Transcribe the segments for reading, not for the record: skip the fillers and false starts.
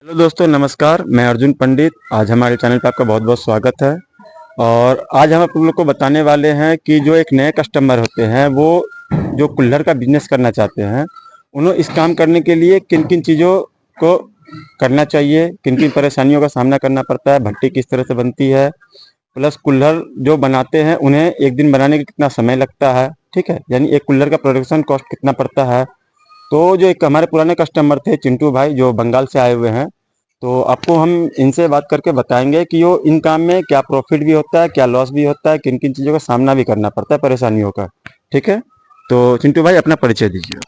Hello दोस्तों, नमस्कार। मैं अर्जुन पंडित। आज हमारे चैनल पे आपका बहुत बहुत स्वागत है। और आज हम आप लोग को बताने वाले हैं कि जो एक नए कस्टमर होते हैं वो जो कुल्हड़ का बिजनेस करना चाहते हैं, उन्हें इस काम करने के लिए किन किन चीज़ों को करना चाहिए, किन किन परेशानियों का सामना करना पड़ता है, भट्टी किस तरह से बनती है, प्लस कुल्हड़ जो बनाते हैं उन्हें एक दिन बनाने के कितना समय लगता है। ठीक है, यानी एक कुल्हड़ का प्रोडक्शन कॉस्ट कितना पड़ता है। तो जो एक हमारे पुराने कस्टमर थे चिंटू भाई, जो बंगाल से आए हुए हैं, तो आपको हम इनसे बात करके बताएंगे कि वो इन काम में क्या प्रॉफिट भी होता है, क्या लॉस भी होता है, किन किन चीज़ों का सामना भी करना पड़ता है, परेशानियों का। ठीक है, तो चिंटू भाई अपना परिचय दीजिए।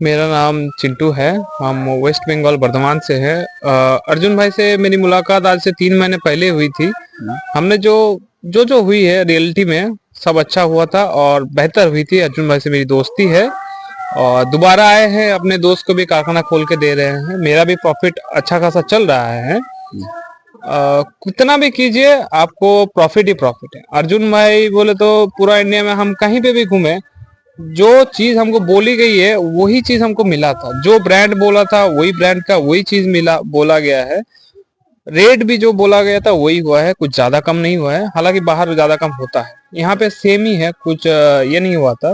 मेरा नाम चिंटू है। हम वेस्ट बंगाल बर्धमान से हैं। अर्जुन भाई से मेरी मुलाकात आज से 3 महीने पहले हुई थी। हमने जो जो जो हुई है रियलिटी में सब अच्छा हुआ था और बेहतर हुई थी। अर्जुन भाई से मेरी दोस्ती है और दोबारा आए हैं, अपने दोस्त को भी कारखाना खोल के दे रहे हैं। मेरा भी प्रॉफिट अच्छा खासा चल रहा है। कितना भी कीजिए आपको प्रॉफिट ही प्रॉफिट है। अर्जुन भाई बोले तो पूरा इंडिया में हम कहीं पे भी घूमे, जो चीज हमको बोली गई है वही चीज हमको मिला था। जो ब्रांड बोला था वही ब्रांड का वही चीज मिला, बोला गया है। रेट भी जो बोला गया था वही हुआ है, कुछ ज्यादा कम नहीं हुआ है। हालांकि बाहर ज्यादा कम होता है, यहाँ पे सेम ही है, कुछ ये नहीं हुआ था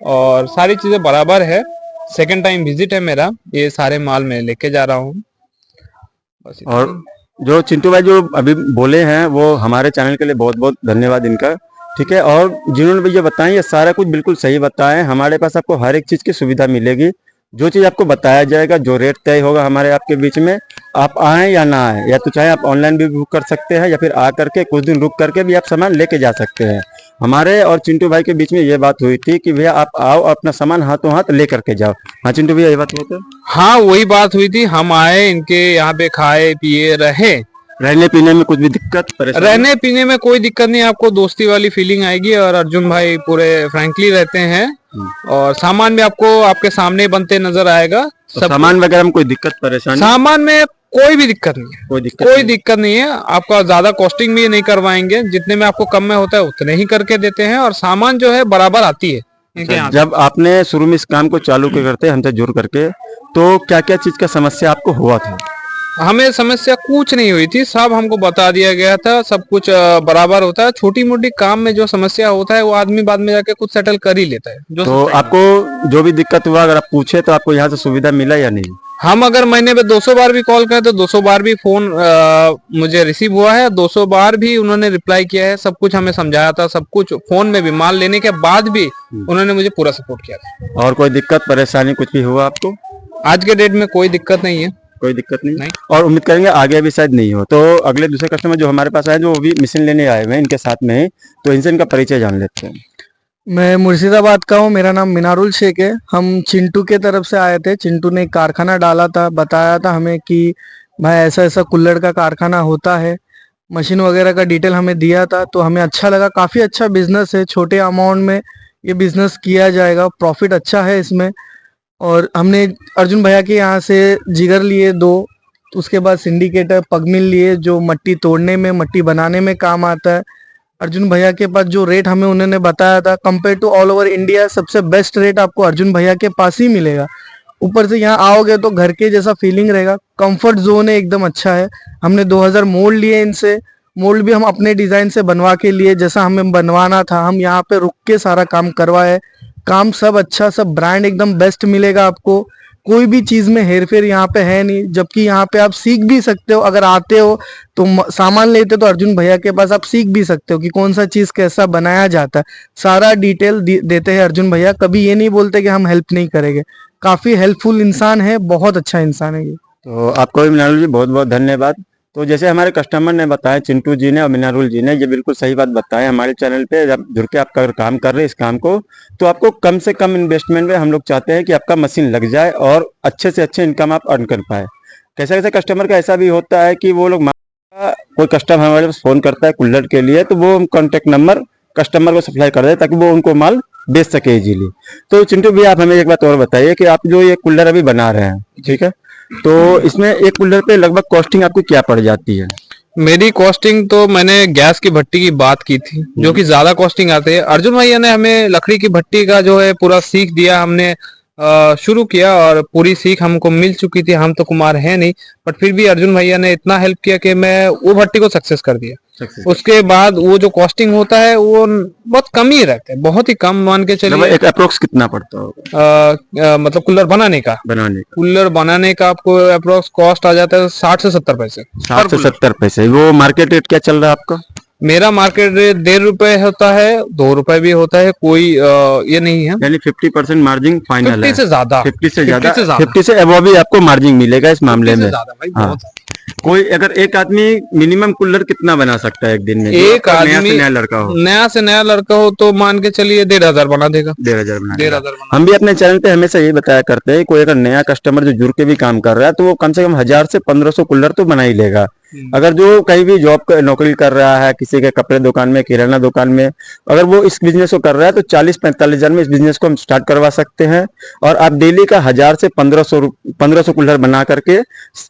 और सारी चीजें बराबर है। सेकंड टाइम विजिट है मेरा, ये सारे माल मैं लेके जा रहा हूँ। बस इतना और ही। जो चिंटू भाई जो अभी बोले हैं वो हमारे चैनल के लिए बहुत बहुत धन्यवाद इनका। ठीक है, और जिन्होंने भी ये बताएं ये सारा कुछ बिल्कुल सही बताएं। हमारे पास आपको हर एक चीज़ की सुविधा मिलेगी। जो चीज़ आपको बताया जाएगा, जो रेट तय होगा हमारे आपके बीच में, आप आएँ या ना आएँ, या तो चाहे आप ऑनलाइन भी बुक कर सकते हैं या फिर आ करके कुछ दिन रुक करके भी आप सामान लेके जा सकते हैं। हमारे और चिंटू भाई के बीच में ये बात हुई थी कि भैया आप आओ, अपना सामान हाथों हाथ ले करके जाओ। हाँ चिंटू भैया, ये बात हुई थी। हाँ वही बात हुई थी, हम आए इनके यहाँ पे, खाए पिए रहे। रहने पीने में कुछ भी दिक्कत परेशानी? रहने पीने में कोई दिक्कत नहीं, आपको दोस्ती वाली फीलिंग आएगी और अर्जुन भाई पूरे फ्रैंकली रहते हैं। और सामान भी आपको आपके सामने बनते नजर आएगा। तो सब सामान वगैरह में कोई दिक्कत परेशानी? सामान में कोई भी दिक्कत नहीं है, कोई दिक्कत कोई नहीं? दिक्कत नहीं है। आपका ज्यादा कॉस्टिंग भी नहीं करवाएंगे, जितने में आपको कम में होता है उतने ही करके देते हैं और सामान जो है बराबर आती है इनके यहाँ से। जब आपने शुरू में इस काम को चालू के करते हमसे जुड़ करके, तो क्या क्या चीज का समस्या आपको हुआ था? हमें समस्या कुछ नहीं हुई थी, सब हमको बता दिया गया था। सब कुछ बराबर होता है। छोटी मोटी काम में जो समस्या होता है वो आदमी बाद में जाके खुद सेटल कर ही लेता है। जो तो आपको जो भी दिक्कत हुआ अगर आप पूछे तो आपको यहाँ से सुविधा मिला या नहीं? हम अगर महीने में 200 बार भी कॉल करें तो 200 बार भी फोन मुझे रिसीव हुआ है। 200 बार भी उन्होंने रिप्लाई किया है। सब कुछ हमें समझाया था, सब कुछ फोन में भी, माल लेने के बाद भी उन्होंने मुझे पूरा सपोर्ट किया था। और कोई दिक्कत परेशानी कुछ भी हुआ आपको? आज के डेट में कोई दिक्कत नहीं है। कोई दिक्कत नहीं? नहीं। और उम्मीद करेंगे आगे भी शायद नहीं हो। तो अगले दूसरे कस्टमर जो हमारे पास आए, जो वो भी मशीन लेने आए हुए हैं इनके साथ में ही, तो इनसे इनका परिचय जान लेते हैं। मैं मुर्शिदाबाद का हूँ। मेरा नाम मिनारुल शेख है। हम चिंटू के तरफ से आए थे। चिंटू ने एक कारखाना डाला था, बताया था हमें कि भाई ऐसा ऐसा कुल्हड़ का कारखाना होता है। मशीन वगैरह का डिटेल हमें दिया था, तो हमें अच्छा लगा। काफ़ी अच्छा बिजनेस है, छोटे अमाउंट में ये बिजनेस किया जाएगा, प्रॉफिट अच्छा है इसमें। और हमने अर्जुन भैया के यहाँ से जिगर लिए 2, उसके बाद सिंडिकेटर पग मिल लिए, जो मट्टी तोड़ने में, मट्टी बनाने में काम आता है। अर्जुन भैया के पास जो रेट हमें उन्होंने बताया था, compare to all over India सबसे बेस्ट रेट आपको अर्जुन भैया के पास ही मिलेगा। ऊपर से यहाँ आओगे तो घर के जैसा फीलिंग रहेगा। कंफर्ट जोन है, एकदम अच्छा है। हमने 2000 मोल्ड लिए इनसे। मोल्ड भी हम अपने डिजाइन से बनवा के लिए, जैसा हमें बनवाना था। हम यहाँ पे रुक के सारा काम करवाए। काम सब अच्छा, सब ब्रांड एकदम बेस्ट मिलेगा आपको। कोई भी चीज में हेर फेर यहाँ पे है नहीं। जबकि यहाँ पे आप सीख भी सकते हो, अगर आते हो तो सामान लेते तो अर्जुन भैया के पास आप सीख भी सकते हो कि कौन सा चीज कैसा बनाया जाता है। सारा डिटेल देते हैं अर्जुन भैया। कभी ये नहीं बोलते कि हम हेल्प नहीं करेंगे। काफी हेल्पफुल इंसान है, बहुत अच्छा इंसान है ये। तो आपको भी मिनारुल जी बहुत बहुत धन्यवाद। तो जैसे हमारे कस्टमर ने बताया, चिंटू जी ने और मिनारुल जी ने, ये बिल्कुल सही बात बताया। हमारे चैनल पे जब जुड़ के आप अगर काम कर रहे हैं इस काम को, तो आपको कम से कम इन्वेस्टमेंट में हम लोग चाहते हैं कि आपका मशीन लग जाए और अच्छे से अच्छे इनकम आप अर्न कर पाए। कैसे कैसे कस्टमर का ऐसा भी होता है कि वो लोग कोई कस्टमर हमारे पास फोन करता है कुल्हड़ के लिए, तो वो हम कॉन्टेक्ट नंबर कस्टमर को सप्लाई कर दें ताकि वो उनको माल बेच सके इजीली। तो चिंटू भैया आप हमें एक बात और बताइए कि आप जो ये कुल्हड़ अभी बना रहे हैं, ठीक है, तो इसमें एक कुल्हड़ पे लगभग कॉस्टिंग आपको क्या पड़ जाती है? मेरी कॉस्टिंग तो, मैंने गैस की भट्टी की बात की थी जो कि ज्यादा कॉस्टिंग आती है। अर्जुन भैया ने हमें लकड़ी की भट्टी का जो है पूरा सीख दिया। हमने शुरू किया और पूरी सीख हमको मिल चुकी थी। हम तो कुमार है नहीं, बट फिर भी अर्जुन भैया ने इतना हेल्प किया कि मैं वो भट्टी को सक्सेस कर दिया। उसके बाद वो जो कॉस्टिंग होता है वो बहुत कम ही रहता है, बहुत ही कम मान के चलिए। एक अप्रोक्स कितना पड़ता होगा मतलब कूलर बनाने का कूलर बनाने का आपको अप्रोक्स कॉस्ट आ जाता है 60 से 70 पैसे। 60 से 70 पैसे। वो मार्केट रेट क्या चल रहा है आपका? मेरा मार्केट रेट 1.5 रुपए होता है, 2 रुपए भी होता है, कोई ये नहीं है। यानी 50% मार्जिन फाइनल है। 50 से ज्यादा 50 से ज्यादा 50 से अबव भी आपको मार्जिन मिलेगा इस मामले में। हाँ। कोई अगर एक आदमी मिनिमम कूलर कितना बना सकता है एक दिन में? एक आदमी नया से नया लड़का हो तो मान के चलिए 1,500 बना देगा। 1,500 बना देगा। हम भी अपने चैनल पे हमेशा यही बताया करते हैं, कोई अगर नया कस्टमर जो जुड़ के भी काम कर रहा है तो वो कम से कम 1000 से 1500 कूलर तो बना ही लेगा। अगर जो कहीं भी जॉब नौकरी कर रहा है, किसी के कपड़े दुकान में, किराना दुकान में, अगर वो इस बिजनेस को कर रहा है तो 40-45 हजार में इस बिजनेस को हम स्टार्ट करवा सकते हैं। और आप डेली का 1000 से 1500 कूलर बना करके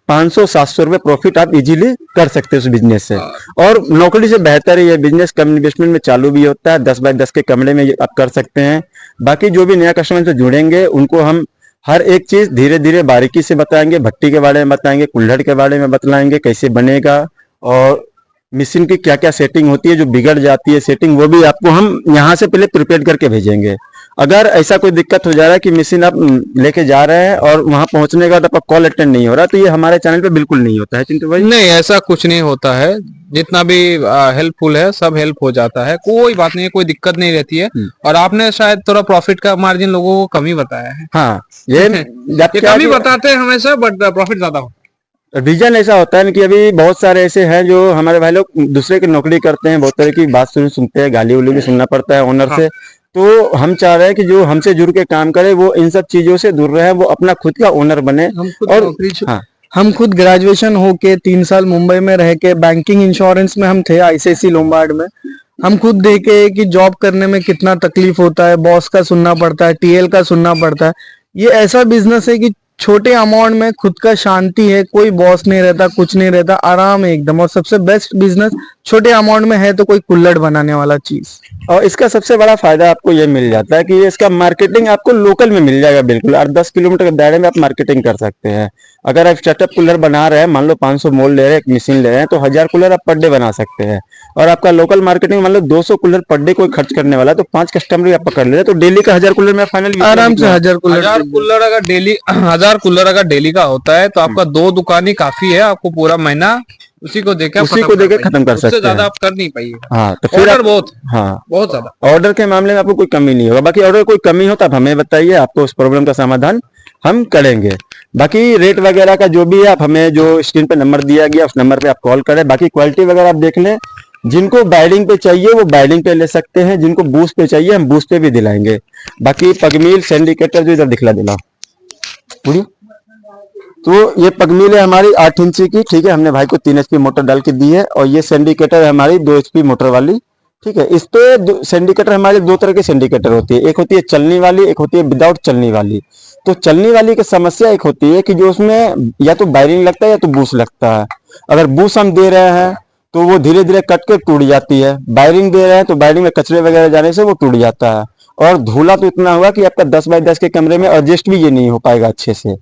500-700 रुपए प्रॉफिट आप इजीली कर सकते हैं उस बिजनेस से। और नौकरी से बेहतर है ये बिजनेस, कम इन्वेस्टमेंट में चालू भी होता है। 10x10 के कमरे में आप कर सकते हैं। बाकी जो भी नया कस्टमर से जुड़ेंगे उनको हम हर एक चीज धीरे धीरे बारीकी से बताएंगे। भट्टी के बारे में बताएंगे, कुल्हड़ के बारे में बतलाएंगे कैसे बनेगा, और मशीन की क्या क्या सेटिंग होती है जो बिगड़ जाती है सेटिंग, वो भी आपको हम यहाँ से पहले प्रिपेयर करके भेजेंगे। अगर ऐसा कोई दिक्कत हो जा रहा है कि मशीन आप लेके जा रहे हैं और वहां पहुंचने के बाद आपका कॉल अटेंड नहीं हो रहा, तो ये हमारे चैनल पे बिल्कुल नहीं होता है चिंटू भाई। नहीं, ऐसा कुछ नहीं होता है। जितना भी हेल्पफुल है सब हेल्प हो जाता है, कोई बात नहीं है, कोई दिक्कत नहीं रहती है। और आपने शायद थोड़ा प्रॉफिट का मार्जिन लोगों को कम ही बताया है। हाँ, ये कम ही बताते हैं हमेशा, बट प्रॉफिट ज्यादा होता है। रीजन ऐसा होता है कि अभी बहुत सारे ऐसे हैं जो हमारे भाई लोग दूसरे की नौकरी करते हैं, बहुत तरह की बात सुनते हैं, गाली उली भी सुनना पड़ता है ओनर से। तो हम चाह रहे हैं कि जो हमसे जुड़ के काम करे वो इन सब चीजों से दूर रहे, वो अपना खुद का ओनर बने। हम खुद ग्रेजुएशन होके 3 साल मुंबई में रह के बैंकिंग इंश्योरेंस में हम थे ICICI लोम्बार्ड में। हम खुद देखे कि जॉब करने में कितना तकलीफ होता है, बॉस का सुनना पड़ता है, TL का सुनना पड़ता है। ये ऐसा बिजनेस है कि छोटे अमाउंट में खुद का शांति है, कोई बॉस नहीं रहता, कुछ नहीं रहता, आराम है एकदम। और सबसे बेस्ट बिजनेस छोटे अमाउंट में है तो कोई कुल्हड़ बनाने वाला चीज। और इसका सबसे बड़ा फायदा आपको ये मिल जाता है कि इसका मार्केटिंग आपको लोकल में मिल जाएगा बिल्कुल। 8-10 किलोमीटर के दायरे में आप मार्केटिंग कर सकते हैं। अगर आप स्टार्टअप कूलर बना रहे हैं, मान लो 500 मोल ले रहे हैं, एक मशीन ले रहे हैं, तो 1000 कूलर आप पर डे बना सकते हैं। और आपका लोकल मार्केटिंग मान लो 200 कूलर पर डे कोई खर्च करने वाला है, तो 5 कस्टमर भी आप पकड़ ले रहे हैं, तो डेली का 1000 कूलर में फाइनल आराम से 1000 कूलर। 1000 कूलर अगर डेली का होता है तो आपका 2 दुकान ही काफी है। आपको पूरा महीना उसी को देके खत्म कर सकते हैं। ज्यादा आप कर नहीं पाइएगा। हाँ, तो फिर ऑर्डर बहुत ज्यादा। ऑर्डर के मामले में आपको कोई कमी नहीं होगा। बाकी ऑर्डर कोई कमी हो तो आप हमें बताइए, आपको उस प्रॉब्लम का समाधान हम करेंगे। बाकी रेट वगैरह का जो भी है, आप हमें जो स्क्रीन पे नंबर दिया गया उस नंबर पे आप कॉल करें। बाकी क्वालिटी वगैरह आप देख लें, जिनको बाइडिंग पे चाहिए वो बाइडिंग पे ले सकते हैं, जिनको बूस्ट पे चाहिए हम बूस्ट पे भी दिलाएंगे। बाकी पगमील सिंडिकेटर जो इधर दिला तो ये पगमील है हमारी 8 इंची की, ठीक है। हमने भाई को 3 HP मोटर डाल के दी है। और ये सिंडिकेटर है हमारी 2 HP मोटर वाली, ठीक है। इस पे सिंडिकेटर हमारे 2 तरह के सिंडिकेटर होती है, एक होती है चलनी वाली, एक होती है विदाउट चलनी वाली। तो चलनी वाली की समस्या एक होती है कि जो उसमें या तो वायरिंग लगता है या तो बूस लगता है। अगर बूस हम दे रहे हैं तो वो धीरे धीरे कट के टूट जाती है, वायरिंग दे रहे हैं तो वायरिंग में कचरे वगैरह जाने से वो टूट जाता है। और धूला तो इतना हुआ कि आपका 10x10 के कमरे में एडजस्ट भी ये नहीं हो पाएगा अच्छे से।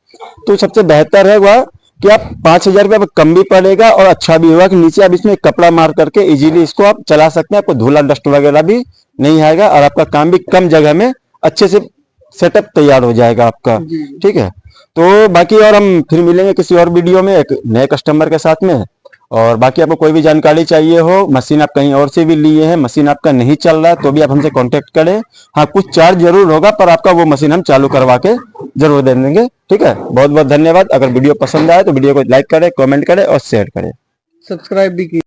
तो सबसे बेहतर है वह कि आप 5000 रुपये कम भी पड़ेगा और अच्छा भी होगा कि नीचे आप इसमें कपड़ा मार करके इजीली इसको आप चला सकते हैं। आपको धूला डस्ट वगैरह भी नहीं आएगा और आपका काम भी कम जगह में अच्छे से सेटअप तैयार हो जाएगा आपका, ठीक है। तो बाकी और हम फिर मिलेंगे किसी और वीडियो में एक नए कस्टमर के साथ में। और बाकी आपको कोई भी जानकारी चाहिए हो, मशीन आप कहीं और से भी लिए हैं, मशीन आपका नहीं चल रहा है तो भी आप हमसे कांटेक्ट करें। हाँ, कुछ चार्ज जरूर होगा पर आपका वो मशीन हम चालू करवा के जरूर दे देंगे, ठीक है। बहुत बहुत धन्यवाद। अगर वीडियो पसंद आए तो वीडियो को लाइक करें, कमेंट करें और शेयर करें, सब्सक्राइब भी कीजिए।